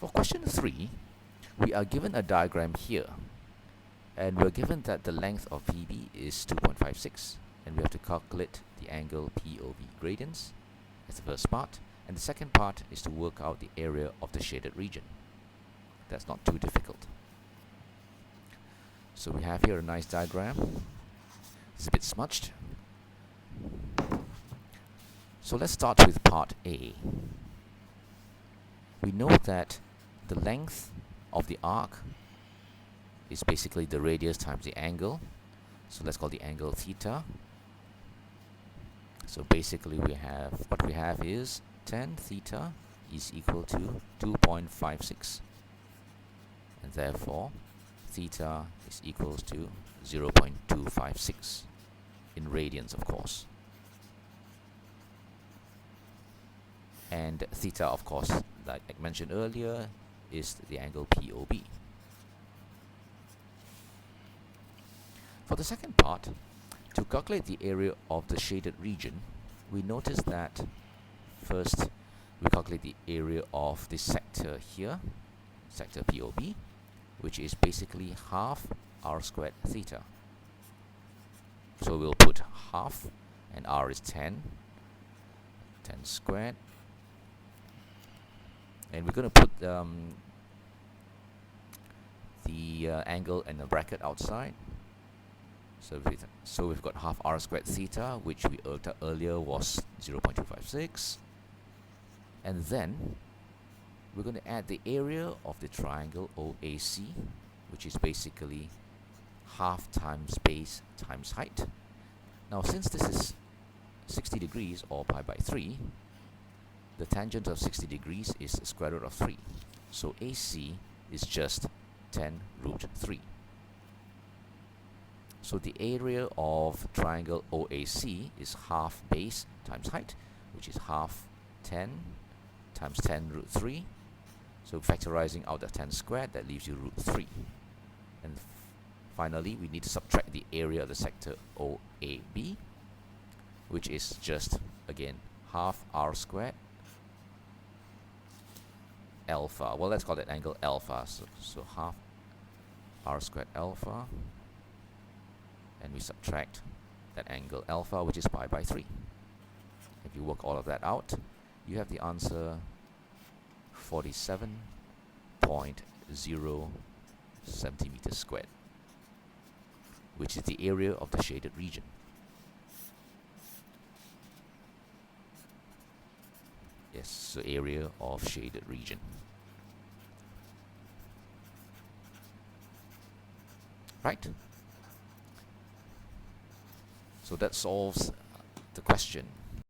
For question 3, we are given a diagram here, and we're given that the length of PB is 2.56, and we have to calculate the angle POV gradients as the first part, and the second part is to work out the area of the shaded region. That's not too difficult. So we have here a nice diagram. It's a bit smudged. So let's start with part A. We know that the length of the arc is basically the radius times the angle. So let's call the angle theta. So basically what we have is tan theta is equal to 2.56, and therefore theta is equals to 0.256 in radians, of course. And theta, of course, like I mentioned earlier, is the angle POB. For the second part, to calculate the area of the shaded region, we notice that first we calculate the area of this sector here, sector POB, which is basically half r squared theta. So we'll put half, and r is 10 squared, and we're going to put the angle in a bracket outside. So we've got half r squared theta, which we worked out earlier was 0.256, and then we're going to add the area of the triangle OAC, which is basically half times base times height. Now, since this is 60 degrees, or pi by 3, the tangent of 60 degrees is the square root of 3. So AC is just 10 root 3. So the area of triangle OAC is half base times height, which is half 10 times 10 root 3. So factorizing out the 10 squared, that leaves you root 3. And finally, we need to subtract the area of the sector OAB, which is just, again, half r squared alpha. Well, let's call that angle alpha. So half r squared alpha, and we subtract that angle alpha, which is pi by 3. If you work all of that out, you have the answer 47.0 centimeters squared, which is the area of the shaded region. Yes, so area of shaded region. Right? So that solves the question.